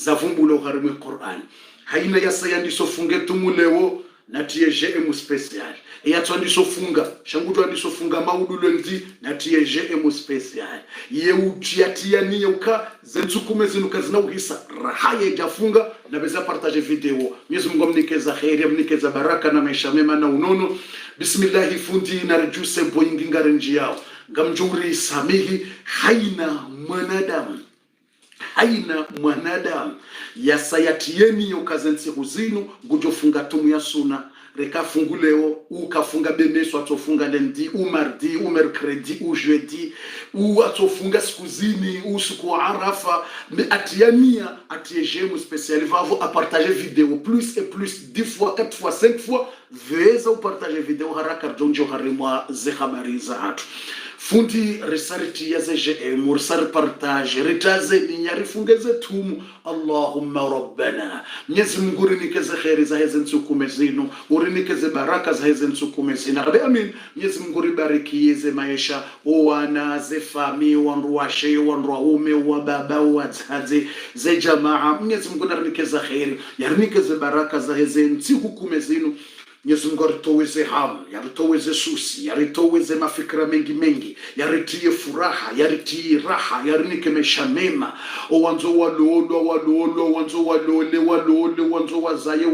zavumbulo gharime Qur'an haina yasayandi sofunge tumulewo natie JM special eyatwa ndisofunga shangutu ndisofunga maudulo ndi natie JM special ye utiatia niye uka zenzukume zinuka zinauhisa rahaye jafunga na beza partage video. Mwenyezi Mungu amnikeza khairi, amnikeza baraka na maisha mema na unono. Bismillah fundi na rejuse boyingi ngarenji yao ngamjuri samihi haina mwanadamu yasayatieni yokazensi huzinu gujofunga tumu ya suna reka funguleo ukafunga bemeso atofunga lendi umardi umerkredi ujeudi atofunga sikuzini usiku arafa me atiania atiejemu spécial vavo a partager vidéo plus et plus 10 fois 4 fois 5 fois veza upartager vidéo haraka donjo harimwa ze habari za hatu fundi risariti ya ZGM risar partage ritaze ninyarifungeze tumu. Allahumma rabbana Mwenyezi Mungu urinike khairi za hizi nsukume zinu, urinike baraka za hizi nsukume zinu. Amin. Mwenyezi Mungu ribariki yeze maisha wana ze fami wanru wa shehe wanru ume wa baba wa zazi ze jamaa. Mwenyezi Mungu narinike khairi yarinike baraka za hizi nsukume zinu. Mwenyezi Mungu aritoweze hamu, yaritoweze susi, yaritoweze mafikra mengi, yaritie furaha, yaritie raha, yarinike maisha mema. Wanzo walolo, wanzo walole, wanzo wazaye,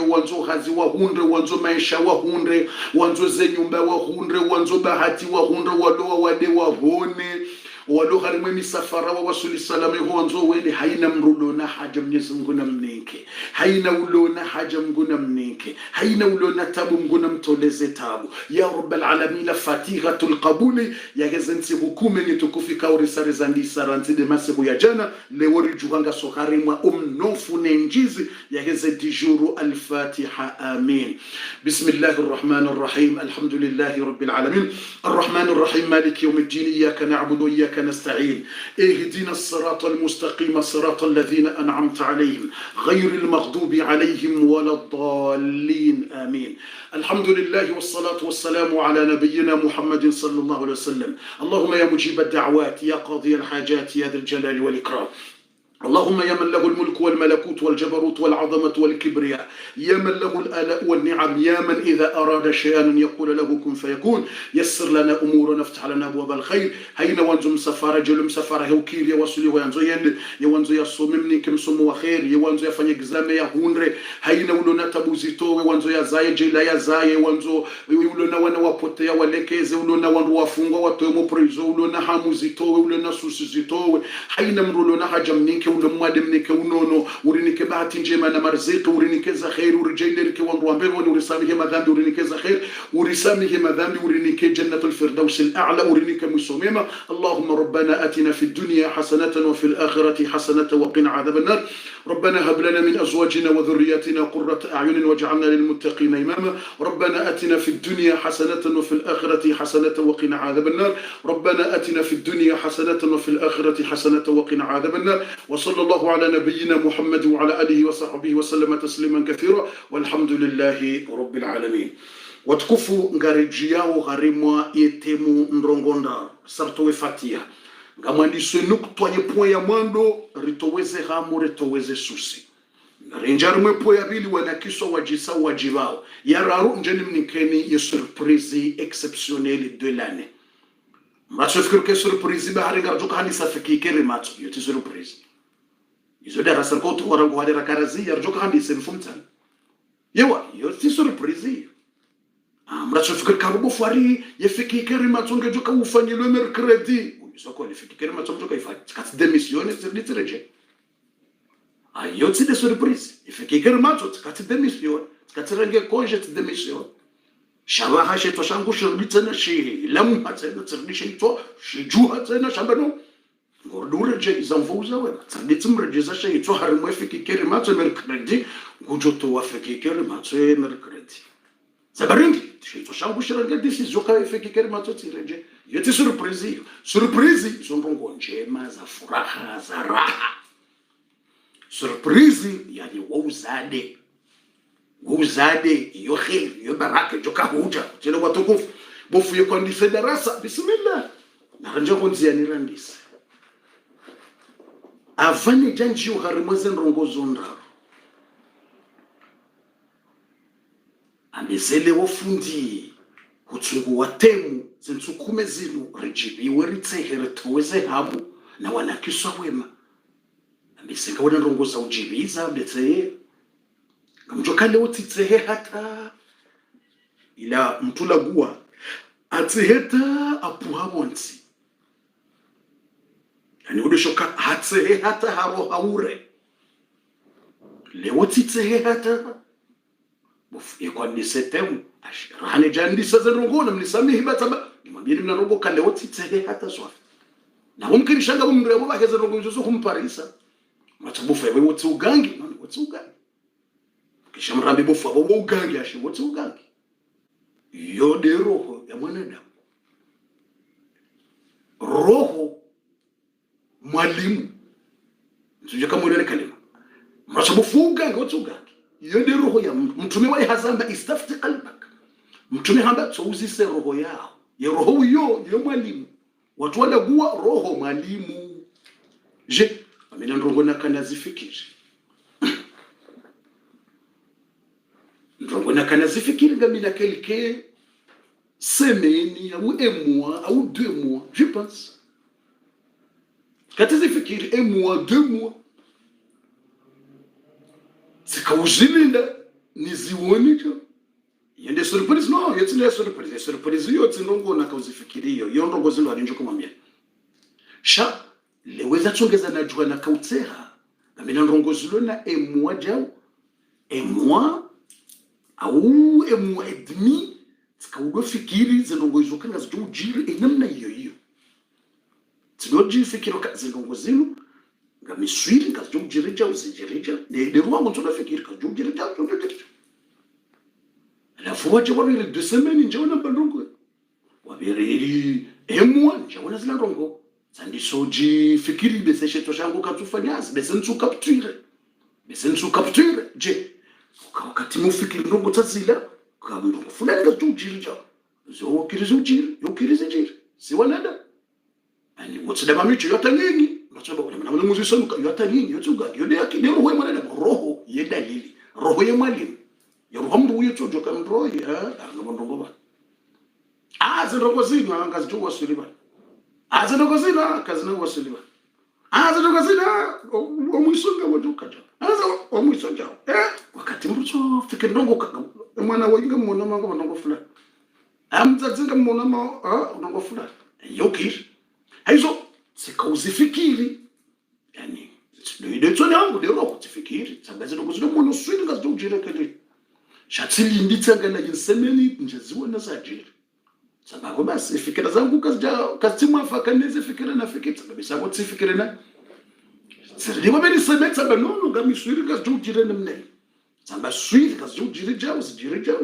wanzo hazi wahunde, wanzo maisha wahunde, wanzo ze nyumba wahunde, wanzo bahati wahunde, waloa wade wahone. Walo harimwe misafara wa wasuli salame huanzo wende haina mrulo na haja Mwenyezi Mungu na mneke, haina ulo na haja Mungu na mneke, haina ulo na tabu Mungu na mtoleze tabu ya rabbal alamin. Fatihatul qabuli ya gezensi hukume ni tukufika urisare zandi saranti de masibu ya jana lewori juhanga soharimwa umnofu nenjizi ya gezenti juru al-Fatiha. Amin. Bismillahir rahmanir rahim. Alhamdulillahi rabbil alamin. Arrahmanir rahim. Maliki yawmiddin. Iyyaka na'budu wa iyyaka نستعين. اهدنا الصراط المستقيم صراط الذين أنعمت عليهم غير المغضوب عليهم ولا الضالين. آمين. الحمد لله والصلاة والسلام على نبينا محمد صلى الله عليه وسلم. اللهم يا مجيب الدعوات يا قاضي الحاجات يا ذا الجلال والإكرام. اللهم يا من له الملك والملكوت والجبروت والعظمة والكبرياء، يا من له الآلاء والنعم، يا من إذا أراد شيئا يقول له كن فيكون. يسر لنا أمورنا، افتح لنا أبواب الخير. هينا وانزو مسافرة جلو مسافرة هوكير يا وصلي وينزو يند يا وانزو يا صوممني كم صوم وخير يا وانزو يا فني جزامة يا هونري. هينا ولونا تبوزيتو وانزو يا زاي جيلا يا زاي وانزو ولونا وانا وابوتيا ولكيز ولونا وانو وافونغو واتومو بريزو ولونا حاموزيتو ولونا سوسيزيتو. هينا مرولونا حاجمنيك ولمwademnike unono urinike bahati njema na marziki urinikeza khair urijailike wandu ambego urisamihe madhambi urinikeza khair urisamihe madhambi urinike jannatul firdaus al-a'la urinike musomema. Allahumma rabbana atina fid dunya hasanatan wa fil akhirati hasanatan wa qina adhaban nar. ربنا هب لنا من أزواجنا وذرياتنا قرة أعين واجعلنا للمتقين إماما. ربنا أتنا في الدنيا حسنة وفي الآخرة حسنة وقنا عذاب النار. ربنا أتنا في الدنيا حسنة وفي الآخرة حسنة وقنا عذاب النار. وصلى الله على نبينا محمد وعلى آله وصحبه وسلم تسليما كثيرا والحمد لله رب العالمين. Watukufu ngareji yao gharimwa yetemu ndrongonda sartowe fatia ngamwandiswe nuktwaye po ya mwando ritoweze hamu ritoweze susi ngarenjari mwepo ya bili wanakiswa wajisa wajibao yararu njeni mnikeni ye surprise exceptionnelle de l'année. Macho fikiri ke surprise bahari ngarjuka hani safiki kere macho yote surprise izo dara sankotu warangu hadera karazi yarjuka hani senfumtan yewa yote surprise. Mracho fikiri karubo fari yefiki kere macho ngejuka ufanyilwe mercredi soko lifikiri macho kaifanya kati demisione ziritereje ayo tsi de surprise ifikiri macho kati demisione kati range konje tsi demisione shabaha sheto shangu shiritsena shi lamu hatsena tsirnishe to shiju hatsena shambano ngordure je izamvuza wena tsanditsimreje za shi to harimwe fikiri macho mercredi ngujoto wafikiri macho mercredi sabaringi sheto shangu shiranga decision ka fikiri macho tsireje yote surprise zonrongo njema za furaha za raha. Surprise yani wauzade yo khair yo baraka joka huja tena watukufu bofu yo kondise darasa bismillah na nje kunzia ni randisi avane janji uharimweze nrongozo ndaro amezele wofundi hutsungu watemu zinsukume zinu rijibiwe ritsehere tuweze hamu na wanakiswa wema ameseka wana nrongoza ujibiza mbetseye kamjokale utitsehe hata ila mtula gua atseheta apuhabonsi yani udishoka hatsehe hata haro haure leo titsehe hata ikwa nisetemu rane jandisa zenrongona mnisamihi bataba mwambie mnarongo kale titsehe hata swafi na mumkini shanga mumrebo baheze rongo njozo kumparisa matabufa yewe wote ugangi nani wote ugangi kisha mrambi bufa bo ugangi ashi wote ugangi yo de roho ya mwanadamu roho mwalimu ndio kama ile kalima matabufa ugangi wote ugangi yo de roho ya mtume wa hazamba istafti qalbak mtume hamba tuuzise roho yao ya roho yo mwalimu watu wanagua roho mwalimu je amina ndongona kana zifikiri ndongona kana zifikiri ngamina quelques semaines ou un mois ou 2 mois je pense kati zifikiri 1 mois 2 mois sikaushilinda niziwonicho yende surprise no yetse ne surprise yotsi ndongona kauzifikiri yo ndongozi ndo alinjo kumwambia sha leweza tsongeza na jua na kautseha ngamina ndongozi lona un mois jao un mois au un mois et demi tsikaudwa fikiri zindongozi kanga zijujiri enamna iyo tsidojiri fikiro ka zindongozi lu ngamiswiri ngazijujiri jao zijirija de ruwango tsona fikiri kazijujiri jao la fois je vois les 2 semaines je vois balongo wabiri emwa je vois zila rongo sandi soji fikiri bese sheto shangu katufanyas bese nsu capture je wakati mufikiri rongo tazila kambo fulani ngajujirija zo kirizujiri yo kirizijiri si wanada ani wotsa dama micho yotanyengi natsoba wala na muziso yotanyengi yotsuga yode akide roho mwana roho yedalili roho yemwalimu yoruhambu uyochojo kamroi ngabondongo ba azindogozina ngazijwa suliba azindogozina kazina wasuliba azindogozina omwisonga wodukaja omwisonga wakati mrucho fikiri ndongo mwana wenga mona mango ndongo fulani amtsazinga mona ma ndongo fulani yokir hizo sikauzifikiri yani ndio yangu ndio kuzifikiri sababu ndogozina mona swini ngazijwa kale shatsili nditsanga na insemeni njeziwona sajiri sababu basi fikira zangu kazimwa fakaneze fikira na fikira kabisa kuti fikira na sirimo beni semeta banono ngamiswiri kazujire nemne samba swiri kazujire jao zijire jao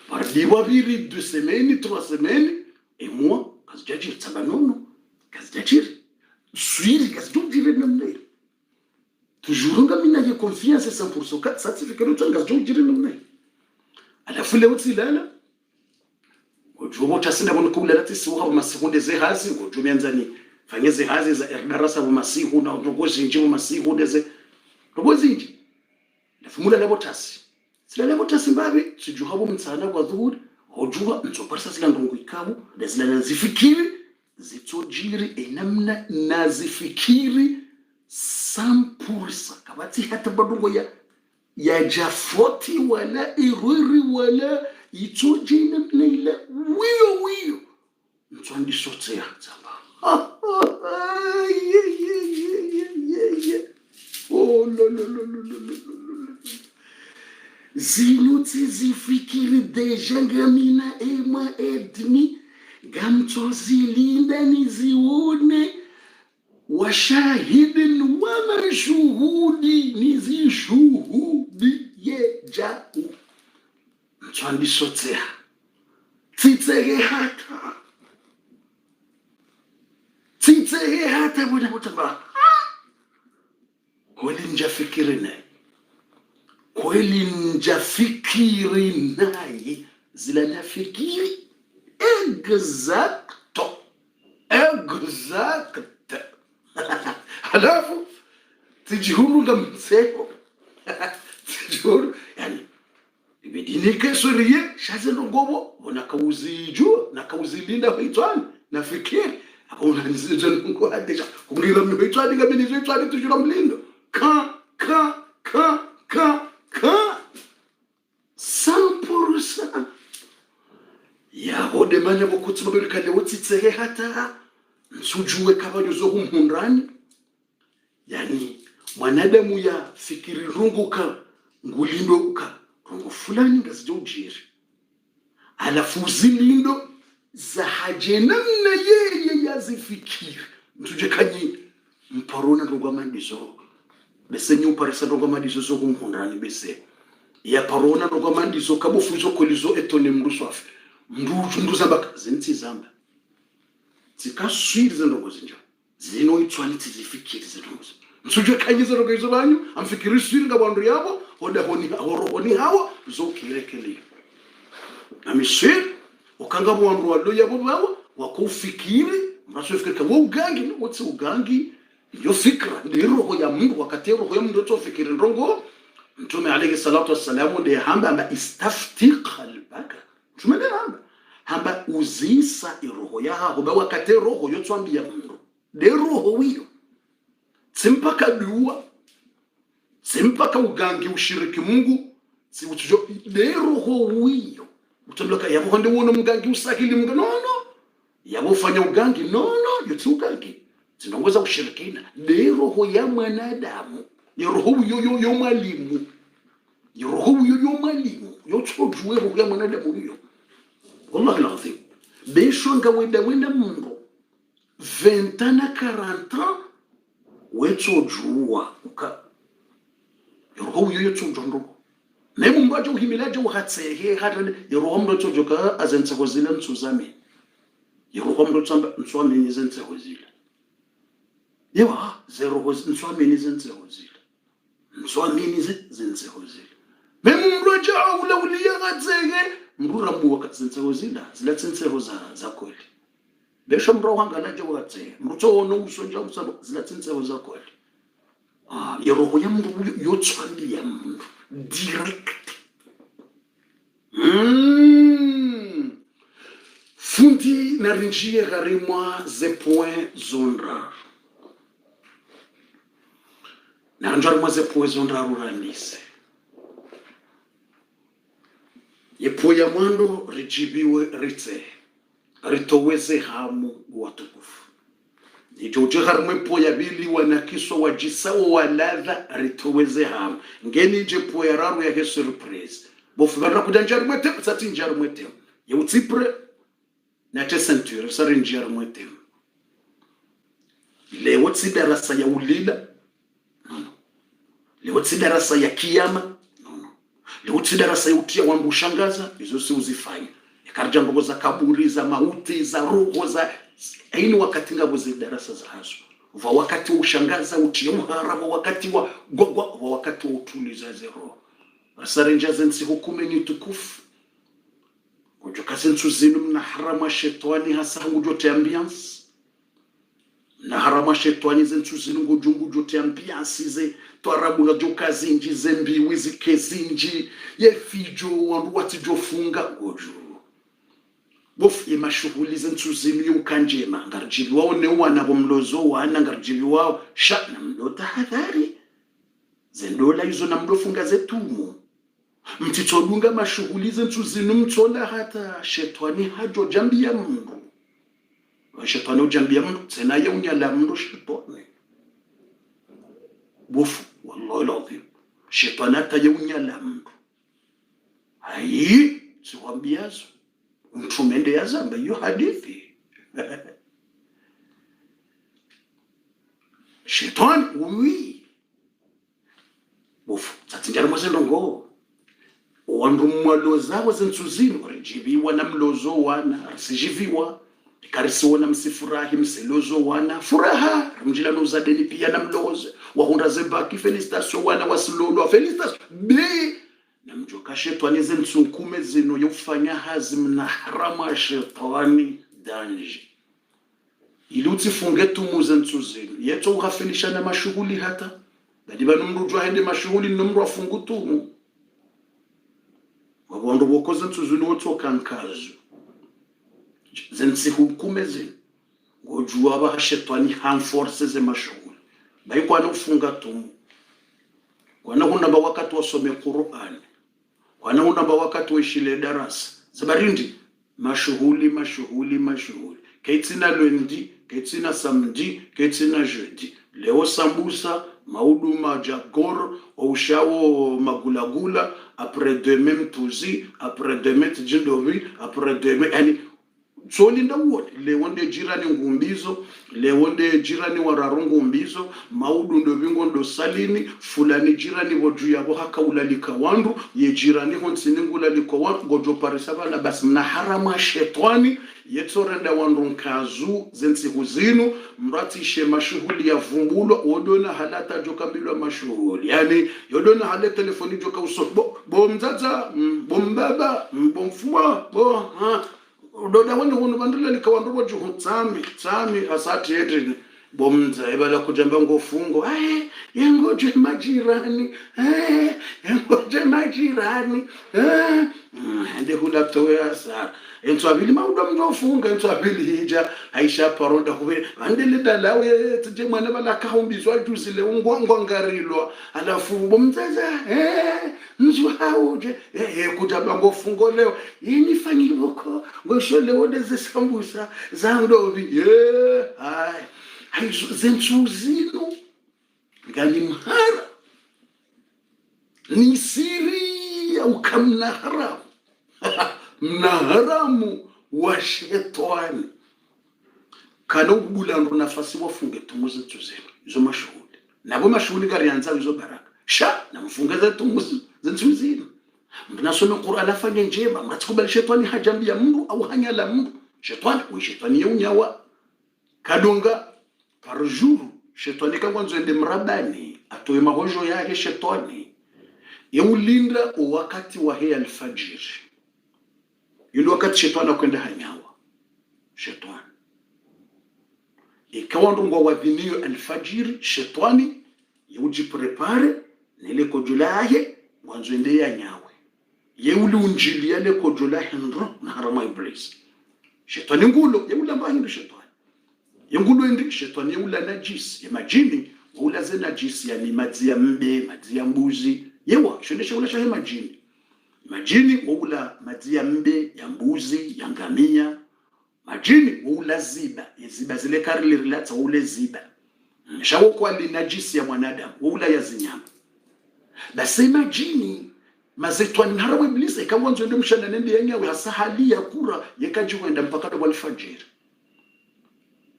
pardiwa biri 2 semaines 3 semaines et moi kazujire sabanono kazujire swiri kazujire nemne toujours ngamina ye confiance 100% certificat de tanga jojiri nomne alafu leo tsilala ngojubo tasina bona kula lati siwa ba masihu ndeze hazi ngojumianzani fanyeze hazi za darasa ba masihu na ngogozi njimo masihu ndeze ngogozi nji lafumula labo tasi sila labo tasi mbabe sijuhabo mtsana kwa dhuhuri ngojuba mtsoparsa sila ndongo ikabu ndezila nazifikiri zitojiri enamna nazifikiri 100% kabati hata badungo ya jafoti wala iruri wala itujina mleila wiyo mtwandi sote ya zamba oh lo zinuti zifikiri deja ngamina ema edmi gamtozilinda nizione washahidi wama shuhudi nizi shuhudi ye jau mtwandi sotea titege hata bwana mutaba kweli njafikiri naye zila nafikiri exacto halafu tijihuru nga mseko tijihuru yani ibidinike suriye shaze ngobo bona kawuzijua na kawuzilinda kwaitwani nafikiri akona nzizo ngo hadisha kumlila mwaitwani ngabini zitwani tujura mlindo ka 100% yahode manya bokutsi babirikanye wotsitsehe hata nsujue kabanyo zo humhundrani yani mwanadamu ya fikiri runguka ngulindo uka rungu fulani ngazija ujiri alafu zilindo za hajena mna yeye yazifikiri mtuje kanyi mparona rungu mandizo bese nyuparisa rungu mandizo zo humhundrani bese ya parona rungu mandizo kabufuzo kolizo etone mruswafi mndu zamba zinti zamba zikaswiri zindogo zinja zino itwani tizifikiri zindogo msujwe kanyiza rogo izo banyu amfikiri swiri ngabandu yabo hoda honi hawo zokirekeli amishir ukanga bwandu walo yabo bawo wakufikiri mrashofikiri kwa ugangi no wotsi ugangi yo fikra ndi roho ya Mungu wakati roho ya Mungu tofikiri ndongo mtume alayhi salatu wassalamu de hamba istafti qalbaka tumende hamba uzisa iroho yaho ba wakati roho yotwambia Mungu de roho wiyo simpaka duwa simpaka ugangi ushiriki Mungu si utujo de roho wiyo utamloka yabo honde wono mgangi usakili Mungu no yabo fanya ugangi no yotugangi zinongoza ushirikina de roho ya mwanadamu ni roho yo mwalimu ni roho yo mwalimu yotujuwe roho ya mwanadamu hiyo wallahi alazim beshonga wenda Mungu 20 ans 40 wetsojuwa uka roho yo tsojondo nemu mbaje uhimilaje uhatsehe hatane roho mndo tsojoka azenze kozile nsuzame roho mndo tsamba nswameni zenze kozile yewa zero nswameni zenze kozile nswameni zenze kozile nemu mbaje ulawuliya gatsege mrurambu wakazenze kozile zilatsenze za kweli besho mro hangalaje watse mruto ono usonja usalo zilatsenze za kweli roho ya Mungu yotswali ya Mungu direct fundi na rinjie garimwa ze point zondra na njarumwa ze point zondra ruranise yepo ya mwando rijibiwe ritse ritoweze hamu watukufu nijoje harmwe po ya bili wanakiso wajisawo waladha ritoweze hamu ngeni je po ya raru ya he surprise bofugara kudanjar mwete tsati njar mwete ya utsipre na te ceinture sare njar mwete le wotsi darasa ya ulila le wotsi darasa ya kiyama le wotsi darasa ya utia wambushangaza hizo si uzifanye karja ngogo za kaburi za mauti za roho za aini wakati ngabo za darasa za hazo wa wakati wa ushangaza utia muharama wakati wa gogwa wa wakati wa utuliza zero asarenja zensi hukumeni tukufu kujo kasentu zinu mna harama shetani hasa ngujote ambiance na harama shetani zentu zinu ngujote ambiance ze twarabu na joka zinji zembi wizi kezinji ye fijo wandu watijofunga gojo bof yemashughuli zentuzimi ukanjema ngarjibi wao ne wana bomlozo wana ngarjibi wao shana mlota hadhari zendola hizo na mdofunga zetumu mtitodunga mashughuli zentuzini mtsola hata shetani hajo jambia Mungu wa shetani jambia Mungu tena yaunyala Mungu shetani bof wallahi lazim shetani hata yaunyala Mungu hai sikwambiazo mtumende ya zamba hiyo hadithi shetani ui bofu tatinjara mwazendongo wandu mwaloza wazentuzini warijibiwa na mlozo wana arisijiviwa ikarisiwa na msifurahi mselozo wana furaha mjila nuzadeni pia na mlozo wahunda zebaki felicitation wana wasilolo felicitation be na mjoka shetani zentsukume zino yofanya hazim na harama shetani danje ili utifunge tumuze nsuzini yeto ukafinisha na mashughuli hata bali banu mrujwa hende mashughuli nomru afungu tumu wabondo bokoze nsuzini wotoka nkazu zensi hukume zini ngojua ba shetani hanforce ze mashughuli bai kwa ufunga tumu kwa huna wakati wasome Qur'an kwa huna wakati wishile darasa zabarindi mashughuli kaitina lundi kaitina samedi kaitina jeudi leo sambusa mauduma jagor ushawo magulagula après demain mtuzi après demain tjindovi après demain yani solinda wote lewonde jirani ngumbizo lewonde jirani wararungu ngumbizo maudu ndo bingo ndo salini fulani jirani boju yabo hakaulika wandu ye jirani honsiningula liko wandu gojo parisaba na bas mna harama shetani yetorenda wandu nkazu zensi kuzinu mratishe mashughuli ya vumbulo wodona halata jokambilwa mashughuli yani yodona hale telefoni joka uso bo mzaza bo mbaba bo mfua bo ha doda wende hunu bandula likawanduwa juhu tsami asati hedrini bomza ebala kujamba ngofungo yengoje majirani ende hula towe asara enzo abili maudo mzofunga enzo abili hija aisha paronda kube andele dalawe tje mwana bala kahumbizwa juzile ungwangwa ngarilwa alafu bomzaza nzu hauje kujamba ngofungo leo yini fanyiboko ngoshole wodeze sambusa zandobi zensuzino ngani mhara ni siri ya ukamna haramu mnaharamu wa shetani kana ubulando nafasi wafunge tumuze tuzeno izo mashuhudi nabo mashuhudi karianza izo baraka na mfungeza tumuze zensuzino mnasoma Qur'an afanye njema mtakubali shetani hajambia Mungu au hanyala Mungu shetani yeunyawa kadonga par jour shetani kangwanzo ende mrabani atoe mahojo yake shetani yeulinda wakati wa hea alfajiri yule wakati shetani akwenda hanyawa shetani ikawa ndungwa wadhinio alfajiri shetani yuji prepare nile kojulahe mwanzo ende ya nyawe yeuli unjilia le kojulahe nro na harama iblis shetani ngulo yeula mbahindu shetani yengulo ndi shetani yeula najisi ya majini ula ze najisi yani madzi ya mbe madzi ya mbuzi yewa shondesha ula shahe majini ula madzi ya mbe ya mbuzi ya ngamia majini ula ziba zile karili rilata ule ziba shawo kwa li najisi ya mwanadamu ula ya zinyama basi majini mazetwani harawe iblisa ikawanzo ndo mshana nende yenyewe hasa hali ya kura yekajiwenda mpaka ndo alfajiri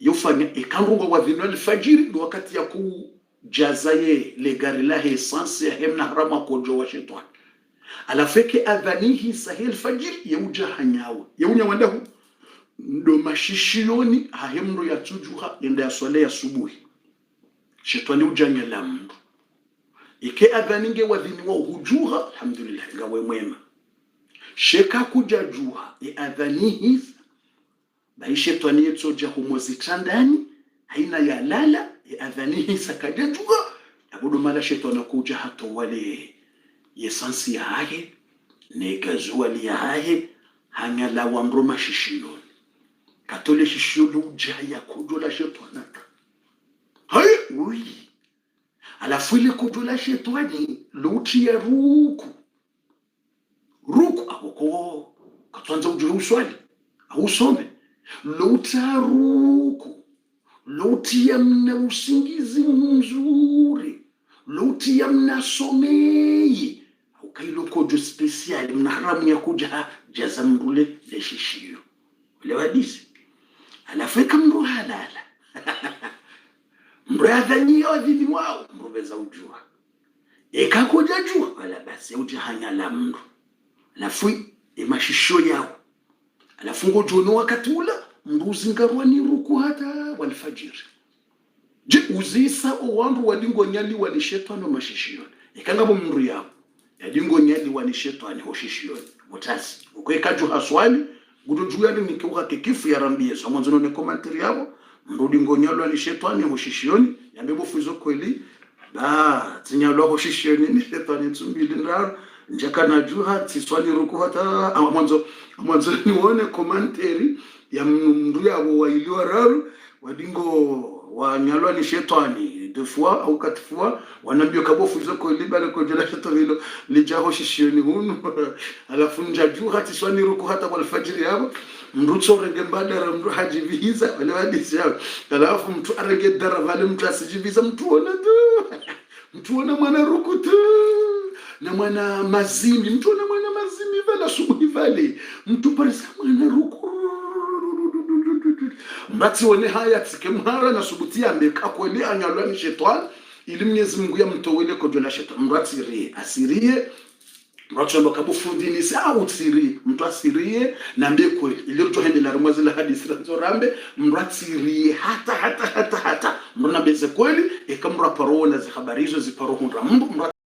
yofanya ikangunga wa dhinu alfajiri ndo wakati ya kujazaye le gari la essence ya hemna harama kojo wa shetani alafeke adhanihi sahi alfajiri yeuja hanyawa yeunya wandahu ndo mashishiyoni hahemno ya tujuha yenda ya swale ya subuhi shetani ujanya la mndo ike adhaninge wa dhinu wa hujuha alhamdulillah ngawe mwema sheka kujajuha adhanihi bai shetani yetsoja humozitandani haina ya lala adhanihi sakajajuga yabudu mala shetani kuja hato wale yesansi yahe negazuali yahe hanyala wa mroma shishiloni katole shishilo ujaya kujola shetani hai ui alafu ile kujola shetani luti ya ruku aboko katwanza ujuru uswali au usome lotaruku lotia mna usingizi mzuri lotia mna somei ukailo kojo special mna haramu ya kuja jaza mrule le shishio le wadisi alafeka mru halala mradhani odhini wao mrubeza ujua ekakuja jua wala basi ujahanya la mru alafu imashisho yao alafu ngojono wakati ula mbuzi ngarwani ruku hata walfajiri je uzisa owandu wadingo nyali wali shetani mashishio ikangabo mru yao yadingo nyali wali shetani hoshishio mutasi ukwekaju haswali gudojuya ni nikiuka kikifu ya rambie so mwanzo ne commentary yabo mrudi ngonyalwa ni shetani hoshishioni yamebofuzo kweli ba tinyalwa hoshishioni ni shetani tsumbili ndaro njaka juha tiswani ruku hata mwanzo nione commentary ya mndu yabo wailiwa raru wadingo wanyalwa ni shetani deux fois au quatre fois wanambio kabofuzo kweli bale kujela shetani hilo lijaho shishioni hunu alafu njajuha tiswani ruku hata kwa alfajiri yabo mtu arenge mbadara mtu hajiviza wale wadisi yao alafu mtu arenge dara vale mtu asijiviza mtu ona tu mtu ona mwana ruku tu na mwana mazimi mtu ona mwana mazimi vale subuhi vale mtu parisa mwana ruku mbati one haya tsikemhara na subuti ameka kweli anyalwa ni shetani ili Mwenyezi Mungu yamtowele kodola shetani mbati rie asirie mtu ambakabufundi saa utsiri mtu asirie na mbeko ile mtu hende la rumwazi la hadithi za rambe mtu asirie hata mtu na beze kweli ekamra parona za habari hizo ziparohunda mtu